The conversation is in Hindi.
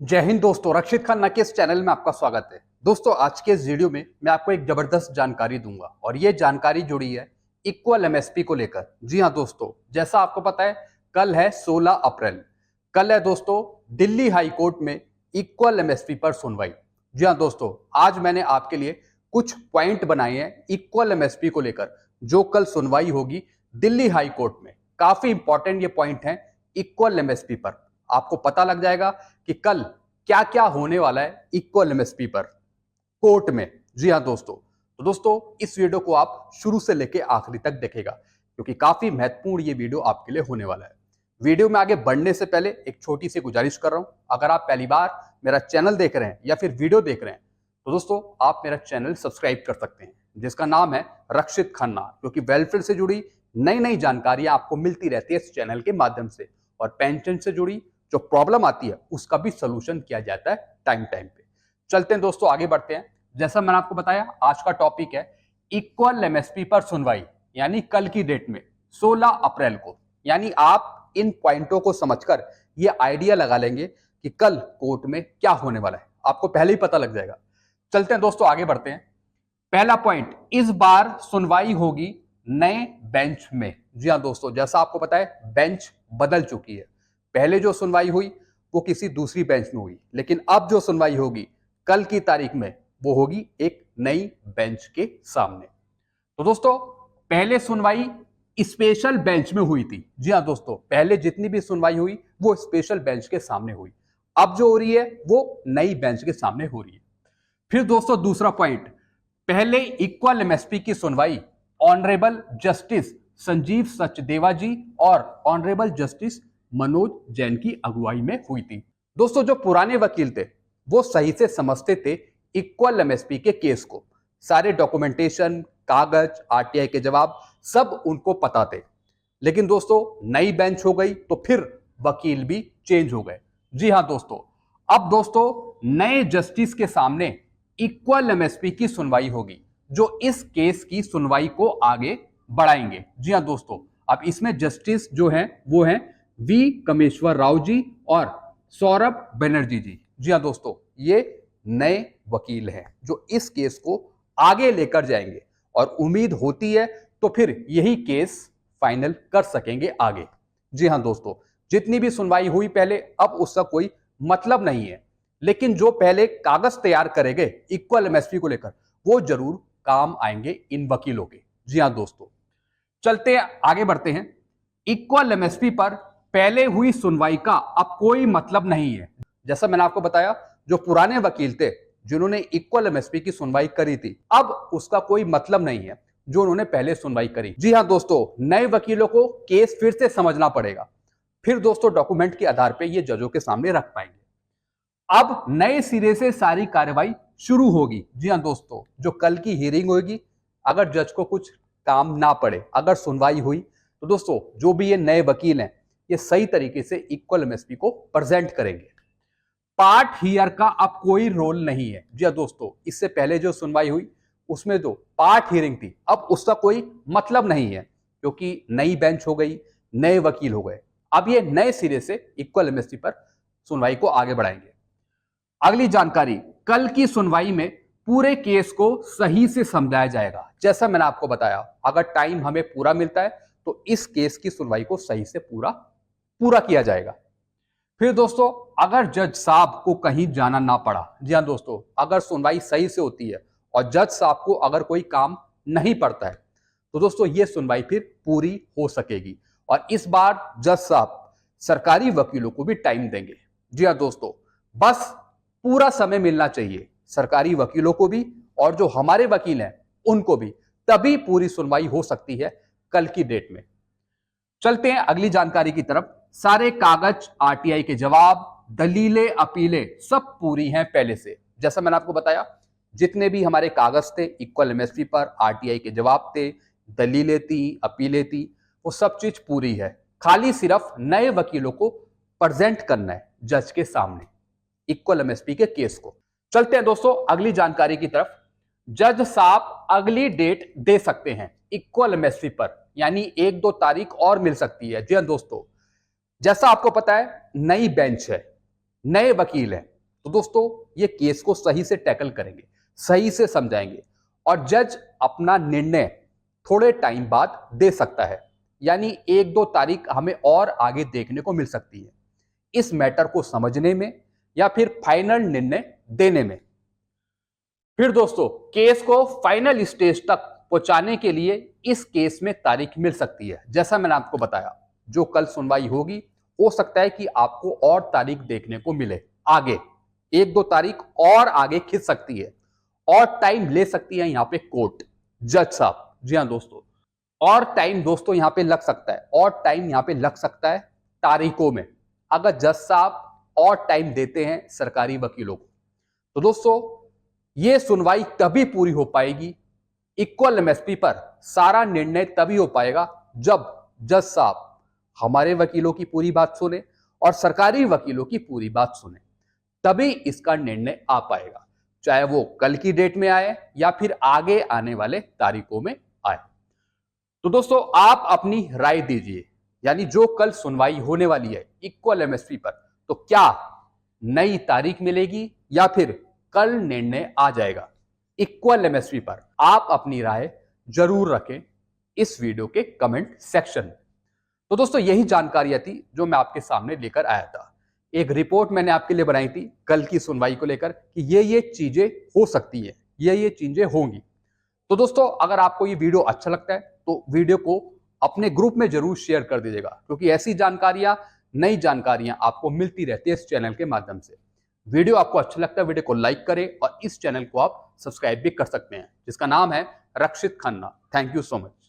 जय हिंद दोस्तों, रक्षित खन्ना के इस चैनल में आपका स्वागत है। दोस्तों, आज के इस वीडियो में मैं आपको एक जबरदस्त जानकारी दूंगा और ये जानकारी जुड़ी है इक्वल एमएसपी को लेकर। जी हाँ दोस्तों, जैसा आपको पता है कल है 16 अप्रैल। कल है दोस्तों दिल्ली हाई कोर्ट में इक्वल एमएसपी पर सुनवाई। जी हाँ दोस्तों, आज मैंने आपके लिए कुछ पॉइंट बनाए हैं इक्वल एमएसपी को लेकर, जो कल सुनवाई होगी दिल्ली हाई कोर्ट में। काफी इंपॉर्टेंट ये पॉइंट है इक्वल एमएसपी पर। आपको पता लग जाएगा कि कल क्या क्या होने वाला है इक्वल एमएसपी पर कोर्ट में। जी हाँ दोस्तों, तो दोस्तों इस वीडियो को आप शुरू से लेकर आखिरी तक देखेगा, क्योंकि काफी महत्वपूर्ण ये वीडियो आपके लिए होने वाला है। वीडियो में आगे बढ़ने से पहले एक छोटी सी गुजारिश कर रहा हूं, अगर आप पहली बार मेरा चैनल देख रहे हैं या फिर वीडियो देख रहे हैं तो दोस्तों आप मेरा चैनल सब्सक्राइब कर सकते हैं, जिसका नाम है रक्षित खन्ना, क्योंकि वेलफेयर से जुड़ी नई नई जानकारियां आपको मिलती रहती है इस चैनल के माध्यम से, और पेंशन से जुड़ी जो प्रॉब्लम आती है उसका भी सोल्यूशन किया जाता है टाइम टाइम पे। चलते हैं दोस्तों, आगे बढ़ते हैं। जैसा मैंने आपको बताया, आज का टॉपिक है इक्वल एमएसपी पर सुनवाई, यानी कल की डेट में 16 अप्रैल को। यानी आप इन पॉइंटों को समझकर ये आइडिया लगा लेंगे कि कल कोर्ट में क्या होने वाला है, आपको पहले ही पता लग जाएगा। चलते हैं दोस्तों, आगे बढ़ते हैं। पहला पॉइंट, इस बार सुनवाई होगी नए बेंच में। जी हाँ दोस्तों, जैसा आपको पता है बेंच बदल चुकी है। पहले जो सुनवाई हुई वो किसी दूसरी बेंच में हुई, लेकिन अब जो सुनवाई होगी कल की तारीख में वो होगी एक नई बेंच के सामने। तो दोस्तों पहले सुनवाई स्पेशल बेंच में हुई थी। जी हाँ दोस्तों, पहले जितनी भी सुनवाई हुई वो स्पेशल बेंच के सामने हुई। अब जो हो रही है वो नई बेंच के सामने हो रही है। फिर दोस्तों दूसरा पॉइंट, पहले इक्वल एमएसपी की सुनवाई ऑनरेबल जस्टिस संजीव सचदेवा जी और ऑनरेबल जस्टिस मनोज जैन की अगुवाई में हुई थी। दोस्तों जो पुराने वकील थे वो सही से समझते थे इक्वल एमएसपी के केस को, सारे डॉक्यूमेंटेशन, कागज, आरटीआई के जवाब सब उनको पता थे। लेकिन दोस्तों नई बेंच हो गई तो फिर वकील भी चेंज हो गए। जी हां दोस्तों, अब दोस्तों नए जस्टिस के सामने इक्वल एमएसपी की सुनवाई होगी, जो इस केस की सुनवाई को आगे बढ़ाएंगे। जी हां दोस्तों, अब इसमें जस्टिस जो हैं वो हैं वी कमेश्वर राव जी और सौरभ बनर्जी जी। जी हाँ दोस्तों, ये नए वकील हैं जो इस केस को आगे लेकर जाएंगे, और उम्मीद होती है तो फिर यही केस फाइनल कर सकेंगे आगे। जी हाँ दोस्तों, जितनी भी सुनवाई हुई पहले अब उसका कोई मतलब नहीं है, लेकिन जो पहले कागज तैयार करेंगे इक्वल एमएसपी को लेकर वो जरूर काम आएंगे इन वकीलों के। जी हाँ दोस्तों, चलते आगे बढ़ते हैं। इक्वल एमएसपी पर पहले हुई सुनवाई का अब कोई मतलब नहीं है। जैसा मैंने आपको बताया, जो पुराने वकील थे जिन्होंने इक्वल एमएसपी की सुनवाई करी थी, अब उसका कोई मतलब नहीं है जो उन्होंने पहले सुनवाई करी। जी हां दोस्तों, नए वकीलों को केस फिर से समझना पड़ेगा, फिर दोस्तों डॉक्यूमेंट के आधार पर ये जजों के सामने रख पाएंगे। अब नए सिरे से सारी कार्रवाई शुरू होगी। जी हां दोस्तों, जो कल की हियरिंग होगी, अगर जज को कुछ काम ना पड़े, अगर सुनवाई हुई तो दोस्तों जो भी ये नए वकील हैं ये सही तरीके से इक्वल एमएसपी को प्रेजेंट करेंगे। पार्ट हियर का अब कोई रोल नहीं है। जी हां दोस्तों, इससे पहले जो सुनवाई हुई उसमें जो पार्ट हियरिंग थी अब उसका कोई मतलब नहीं है, क्योंकि नई बेंच हो गई, नए वकील हो गए। अब ये नए सिरे से इक्वल एमएसपी पर सुनवाई को आगे बढ़ाएंगे। अगली जानकारी, कल की सुनवाई में पूरे केस को सही से समझाया जाएगा। जैसा मैंने आपको बताया, अगर टाइम हमें पूरा मिलता है तो इस केस की सुनवाई को सही से पूरा किया जाएगा। फिर दोस्तों अगर जज साहब को कहीं जाना ना पड़ा, जी हाँ दोस्तों, अगर सुनवाई सही से होती है और जज साहब को अगर कोई काम नहीं पड़ता है तो दोस्तों ये सुनवाई फिर पूरी हो सकेगी, और इस बार जज साहब सरकारी वकीलों को भी टाइम देंगे। जी हाँ दोस्तों, बस पूरा समय मिलना चाहिए सरकारी वकीलों को भी और जो हमारे वकील हैं उनको भी, तभी पूरी सुनवाई हो सकती है कल की डेट में। चलते हैं अगली जानकारी की तरफ। सारे कागज, आरटीआई के जवाब, दलीलें, अपीलें सब पूरी हैं पहले से। जैसा मैंने आपको बताया, जितने भी हमारे कागज थे इक्वल एमएसपी पर, आरटीआई के जवाब थे, दलीलें थी, अपीलें थी, वो सब चीज पूरी है। खाली सिर्फ नए वकीलों को प्रेजेंट करना है जज के सामने इक्वल एमएसपी के केस को। चलते हैं दोस्तों अगली जानकारी की तरफ। जज साहब अगली डेट दे सकते हैं इक्वल एमएसपी पर, यानी 1-2 तारीख और मिल सकती है। जी हां दोस्तों, जैसा आपको पता है नई बेंच है, नए वकील हैं तो दोस्तों ये केस को सही से टैकल करेंगे, सही से समझाएंगे और जज अपना निर्णय थोड़े टाइम बाद दे सकता है। यानी 1-2 तारीख हमें और आगे देखने को मिल सकती है इस मैटर को समझने में या फिर फाइनल निर्णय देने में। फिर दोस्तों केस को फाइनल स्टेज तक पहुंचाने के लिए इस केस में तारीख मिल सकती है। जैसा मैंने आपको बताया, जो कल सुनवाई होगी हो सकता है कि आपको और तारीख देखने को मिले आगे, 1-2 तारीख और आगे खिंच सकती है और टाइम ले सकती है यहां पे कोर्ट, जज साहब। जी हां दोस्तों, और टाइम दोस्तों यहां पे लग सकता है, और टाइम यहां पे लग सकता है तारीखों में, अगर जज साहब और टाइम देते हैं सरकारी वकीलों को। तो दोस्तों ये सुनवाई तभी पूरी हो पाएगी, इक्वल एमएसपी पर सारा निर्णय तभी हो पाएगा जब जज साहब हमारे वकीलों की पूरी बात सुने और सरकारी वकीलों की पूरी बात सुने, तभी इसका निर्णय आ पाएगा, चाहे वो कल की डेट में आए या फिर आगे आने वाले तारीखों में आए। तो दोस्तों आप अपनी राय दीजिए, यानी जो कल सुनवाई होने वाली है इक्वल एमएसपी पर, तो क्या नई तारीख मिलेगी या फिर कल निर्णय आ जाएगा इक्वल एमएसपी पर? आप अपनी राय जरूर रखें इस वीडियो के कमेंट सेक्शन में। तो दोस्तों यही जानकारियां थी जो मैं आपके सामने लेकर आया था। एक रिपोर्ट मैंने आपके लिए बनाई थी कल की सुनवाई को लेकर कि ये चीजें हो सकती है, ये चीजें होंगी। तो दोस्तों अगर आपको ये वीडियो अच्छा लगता है तो वीडियो को अपने ग्रुप में जरूर शेयर कर दीजिएगा, क्योंकि ऐसी जानकारियां, नई जानकारियां आपको मिलती रहती है इस चैनल के माध्यम से। वीडियो आपको अच्छा लगता है, वीडियो को लाइक करें और इस चैनल को आप सब्सक्राइब भी कर सकते हैं, जिसका नाम है Rakshit Khanna. Thank you so much.